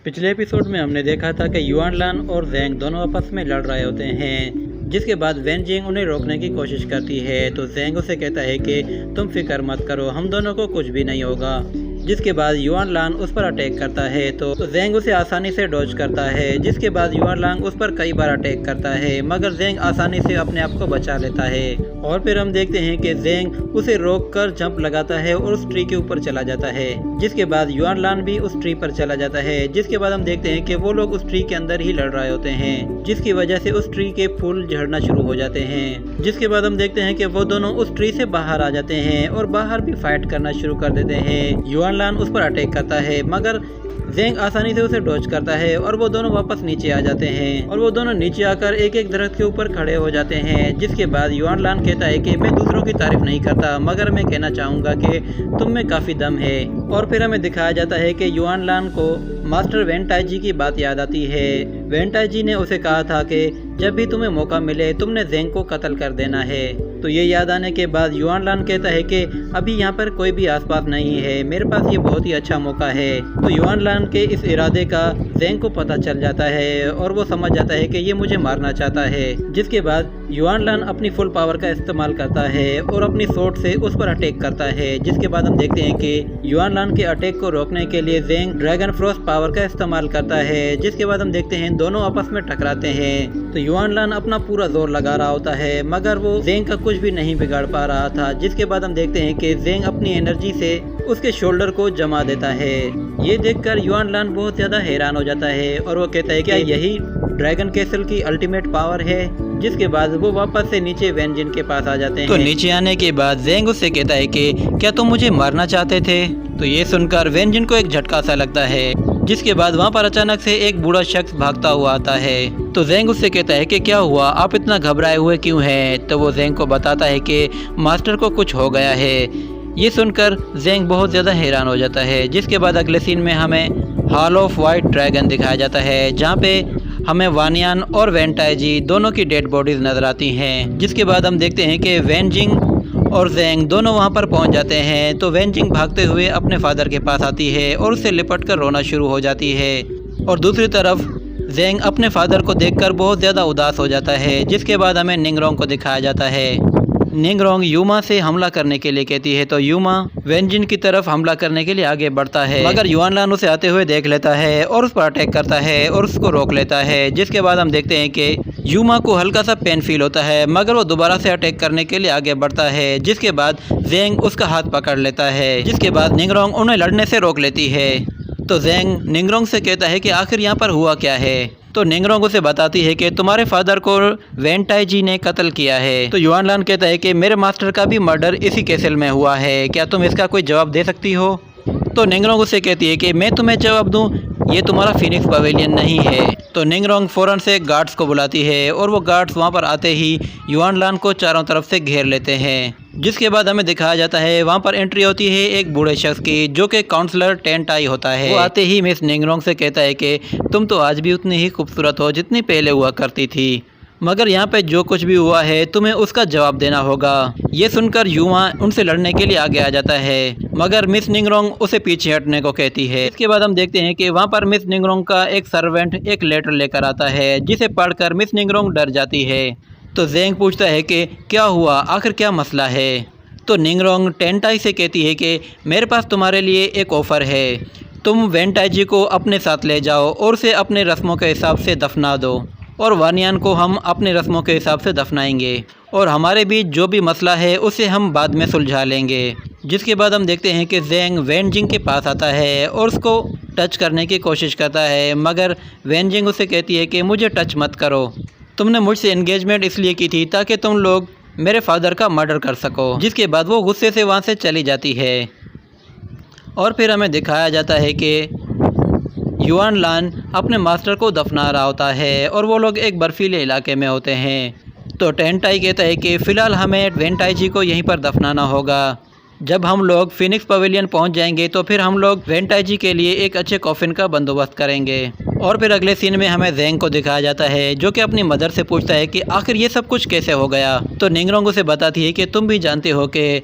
पिछले एपिसोड में हमने देखा था कि युआन लान और ज़ेंग दोनों आपस में लड़ रहे होते हैं, जिसके बाद वैन जिंग उन्हें रोकने की कोशिश करती है तो ज़ेंग उसे कहता है कि तुम फिक्र मत करो, हम दोनों को कुछ भी नहीं होगा। जिसके बाद युआन लान उस पर अटैक करता है तो ज़ेंग उसे आसानी से डॉज करता है। जिसके बाद युआन लान उस पर कई बार अटैक करता है, मगर ज़ेंग आसानी से अपने आप को बचा लेता है। और फिर हम देखते हैं कि ज़ेंग उसे रोककर जंप लगाता है और उस ट्री के ऊपर चला जाता है। जिसके बाद युआन लान भी उस ट्री पर चला जाता है। जिसके बाद हम देखते हैं कि वो लोग उस ट्री के अंदर ही लड़ रहे होते हैं, जिसकी वजह से उस ट्री के फूल झड़ना शुरू हो जाते हैं। जिसके बाद हम देखते हैं कि वो दोनों उस ट्री से बाहर आ जाते हैं और बाहर भी फाइट करना शुरू कर देते हैं। युआन लान उस पर अटैक करता है, मगर ज़ेंग आसानी से उसे डॉज करता है और वो दोनों वापस नीचे आ जाते हैं। और वो दोनों नीचे आकर एक एक दरख्त के ऊपर खड़े हो जाते हैं। जिसके बाद युआन लान कहता है कि मैं दूसरों की तारीफ नहीं करता, मगर मैं कहना चाहूँगा कि तुम में काफ़ी दम है। और फिर हमें दिखाया जाता है कि युआन लान को मास्टर वेन ताइजी की बात याद आती है। वेन ताइजी ने उसे कहा था कि जब भी तुम्हें मौका मिले तुमने ज़ेंग को कत्ल कर देना है। तो ये याद आने के बाद युआन लान कहता है कि अभी यहाँ पर कोई भी आसपास नहीं है, मेरे पास ये बहुत ही अच्छा मौका है। तो युआन लान के इस इरादे का ज़ेंग को पता चल जाता है और वो समझ जाता है कि ये मुझे मारना चाहता है। जिसके बाद युआन लान अपनी फुल पावर का इस्तेमाल करता है और अपनी सोर्ड से उस पर अटैक करता है। जिसके बाद हम देखते हैं कि युआन लान के अटैक को रोकने के लिए ज़ेंग ड्रैगन फ्रोस्ट पावर का इस्तेमाल करता है। जिसके बाद हम देखते हैं दोनों आपस में टकराते हैं। तो युआन लान अपना पूरा जोर लगा रहा होता है, मगर वो ज़ेंग का कुछ भी नहीं बिगाड़ पा रहा था। जिसके बाद हम देखते हैं कि ज़ेंग अपनी एनर्जी से उसके शोल्डर को जमा देता है। ये देखकर युआन लान बहुत ज्यादा हैरान हो जाता है और वो कहता है क्या यही ड्रैगन कैसल की अल्टीमेट पावर है। जिसके बाद वो वापस से नीचे वैन जिन के पास आ जाते हैं। तो नीचे आने के बाद ज़ेंग उससे कहता है कि क्या तुम मुझे मारना चाहते थे। तो ये सुनकर वैन जिन को एक झटका सा लगता है। जिसके बाद वहाँ पर अचानक से एक बूढ़ा शख्स भागता हुआ आता है। तो ज़ेंग उससे कहता है कि क्या हुआ, आप इतना घबराए हुए क्यों हैं। तो वो ज़ेंग को बताता है कि मास्टर को कुछ हो गया है। ये सुनकर ज़ेंग बहुत ज़्यादा हैरान हो जाता है। जिसके बाद अगले सीन में हमें हॉल ऑफ वाइट ड्रैगन दिखाया जाता है, जहाँ पे हमें वानियान और वेन ताइजी दोनों की डेड बॉडीज नजर आती हैं। जिसके बाद हम देखते हैं कि वैन जिंग और ज़ेंग दोनों वहां पर पहुंच जाते हैं। तो वैन जिंग भागते हुए अपने फादर के पास आती है और उससे लिपट कर रोना शुरू हो जाती है। और दूसरी तरफ ज़ेंग अपने फादर को देखकर बहुत ज़्यादा उदास हो जाता है। जिसके बाद हमें निंगरोंग को दिखाया जाता है। निंगरोंग यूमा से हमला करने के लिए कहती है, तो यूमा वैन जिन की तरफ हमला करने के लिए आगे बढ़ता है, मगर युआन लान उसे आते हुए देख लेता है और उस पर अटैक करता है और उसको रोक लेता है। जिसके बाद हम देखते हैं कि यूमा को हल्का सा पेन फील होता है, मगर वो दोबारा से अटैक करने के लिए आगे बढ़ता है। जिसके बाद ज़ेंग उसका हाथ पकड़ लेता है। जिसके बाद निंगरोंग उन्हें लड़ने से रोक लेती है। तो ज़ेंग निंगरोंग से कहता है कि आखिर यहाँ पर हुआ क्या है। तो निंगरोंग उसे बताती है कि तुम्हारे फादर को वेन ताइजी ने कत्ल किया है। तो युआन लान कहता है कि मेरे मास्टर का भी मर्डर इसी कैसल में हुआ है, क्या तुम इसका कोई जवाब दे सकती हो। तो निंगरोंग उसे कहती है कि मैं तुम्हें जवाब दूं, ये तुम्हारा फिनिक्स पवेलियन नहीं है। तो निंगरोंग फ़ौरन से गार्ड्स को बुलाती है और वो गार्ड्स वहाँ पर आते ही युआन लान को चारों तरफ से घेर लेते हैं। जिसके बाद हमें दिखाया जाता है वहाँ पर एंट्री होती है एक बूढ़े शख्स की, जो कि काउंसलर टेन टाई होता है। वो आते ही मिस निंगरोंग से कहता है कि तुम तो आज भी उतनी ही खूबसूरत हो जितनी पहले हुआ करती थी, मगर यहाँ पे जो कुछ भी हुआ है तुम्हें उसका जवाब देना होगा। ये सुनकर युमा उनसे लड़ने के लिए आगे आ जाता है, मगर मिस निंगरोंग उसे पीछे हटने को कहती है। इसके बाद हम देखते हैं कि वहाँ पर मिस निंगरोंग का एक सर्वेंट एक लेटर लेकर आता है, जिसे पढ़कर मिस निंगरोंग डर जाती है। तो ज़ेंग पूछता है कि क्या हुआ, आखिर क्या मसला है। तो निंगरोंग टेन टाई से कहती है कि मेरे पास तुम्हारे लिए एक ऑफ़र है, तुम वेन ताइजी को अपने साथ ले जाओ और उसे अपने रस्मों के हिसाब से दफना दो, और वानियान को हम अपने रस्मों के हिसाब से दफनाएंगे, और हमारे बीच जो भी मसला है उसे हम बाद में सुलझा लेंगे। जिसके बाद हम देखते हैं कि ज़ेंग वैन जिंग के पास आता है और उसको टच करने की कोशिश करता है, मगर वैन जिंग उसे कहती है कि मुझे टच मत करो, तुमने मुझसे एंगेजमेंट इसलिए की थी ताकि तुम लोग मेरे फादर का मर्डर कर सको। जिसके बाद वो गुस्से से वहाँ से चली जाती है। और फिर हमें दिखाया जाता है कि युआन लान अपने मास्टर को दफना रहा होता है और वो लोग एक बर्फीले इलाके में होते हैं। तो टेन टाई कहता है कि फ़िलहाल हमें वेन ताइजी को यहीं पर दफनाना होगा। जब हम लोग फिनिक्स पवेलियन पहुंच जाएंगे तो फिर हम लोग वेन ताइजी के लिए एक अच्छे कॉफिन का बंदोबस्त करेंगे और फिर अगले सीन में हमें ज़ेंग को दिखाया जाता है जो कि अपनी मदर से पूछता है कि आखिर ये सब कुछ कैसे हो गया। तो निंगरोंग उसे बताती है कि तुम भी जानते हो कि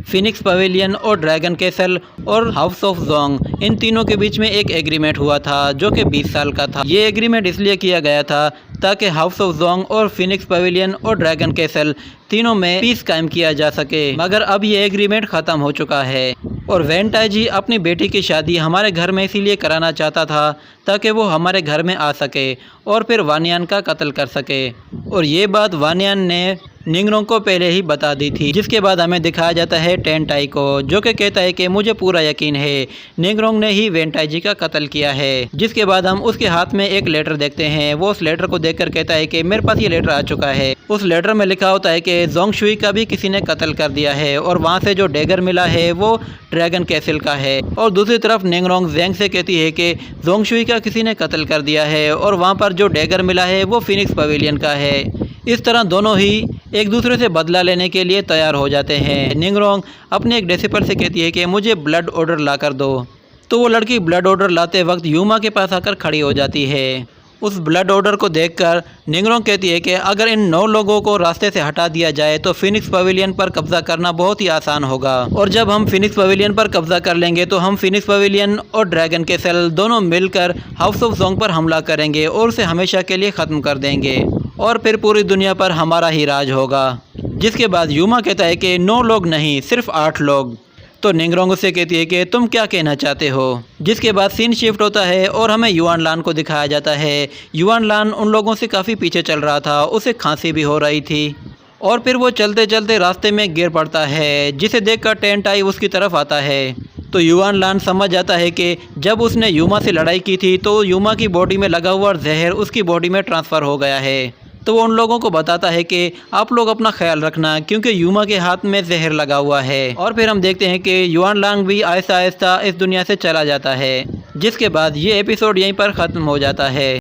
फिनिक्स पवेलियन और ड्रैगन कैसल और हाउस ऑफ जोंग, इन तीनों के बीच में एक एग्रीमेंट हुआ था जो कि 20 साल का था। ये एग्रीमेंट इसलिए किया गया था ताकि हाउस ऑफ जोंग और फिनिक्स पवेलियन और ड्रैगन कैसल तीनों में पीस कायम किया जा सके, मगर अब ये एग्रीमेंट ख़त्म हो चुका है। और वैन ताइजी अपनी बेटी की शादी हमारे घर में इसीलिए कराना चाहता था ताकि वो हमारे घर में आ सके और फिर वानियान का कत्ल कर सके। और ये बात वानियान ने निंगरोंग को पहले ही बता दी थी। जिसके बाद हमें दिखाया जाता है टेन टाई को, जो कि कहता है कि मुझे पूरा यकीन है निंगरोंग ने ही वैन ताइजी का कत्ल किया है। जिसके बाद हम उसके हाथ में एक लेटर देखते हैं। वो उस लेटर को देखकर कहता है कि मेरे पास ये लेटर आ चुका है। उस लेटर में लिखा होता है कि जोंग शुई का भी किसी ने कत्ल कर दिया है और वहाँ से जो डैगर मिला है वो ड्रैगन कैसल का है। और दूसरी तरफ निंगरोंग ज़ेंग से कहती है कि जोंग शुई का किसी ने कत्ल कर दिया है और वहाँ पर जो डैगर मिला है वो फिनिक्स पवेलियन का है। इस तरह दोनों ही एक दूसरे से बदला लेने के लिए तैयार हो जाते हैं। निंगरोंग अपने एक डेसिपर से कहती है कि मुझे ब्लड ऑर्डर ला कर दो। तो वो लड़की ब्लड ऑर्डर लाते वक्त यूमा के पास आकर खड़ी हो जाती है। उस ब्लड ऑर्डर को देखकर निंगरोंग कहती है कि अगर इन 9 लोगों को रास्ते से हटा दिया जाए तो फिनिक्स पवेलियन पर कब्जा करना बहुत ही आसान होगा। और जब हम फिनिक्स पवेलियन पर कब्जा कर लेंगे तो हम फिनिक्स पवेलियन और ड्रैगन कैसल दोनों मिलकर हाउस ऑफ जोंग पर हमला करेंगे और उसे हमेशा के लिए ख़त्म कर देंगे और फिर पूरी दुनिया पर हमारा ही राज होगा। जिसके बाद यूमा कहता है कि 9 लोग नहीं, सिर्फ 8 लोग। तो निंगरोंग उससे कहती है कि तुम क्या कहना चाहते हो। जिसके बाद सीन शिफ्ट होता है और हमें युआन लान को दिखाया जाता है। युआन लान उन लोगों से काफ़ी पीछे चल रहा था, उसे खांसी भी हो रही थी और फिर वो चलते चलते रास्ते में गिर पड़ता है, जिसे देखकर टेन टाई उसकी तरफ आता है। तो युआन लान समझ जाता है कि जब उसने यूमा से लड़ाई की थी तो यूमा की बॉडी में लगा हुआ जहर उसकी बॉडी में ट्रांसफ़र हो गया है। तो वो उन लोगों को बताता है कि आप लोग अपना ख्याल रखना क्योंकि यूमा के हाथ में जहर लगा हुआ है। और फिर हम देखते हैं कि युआन लांग भी आहिस्ता आहिस्ता इस दुनिया से चला जाता है। जिसके बाद ये एपिसोड यहीं पर ख़त्म हो जाता है।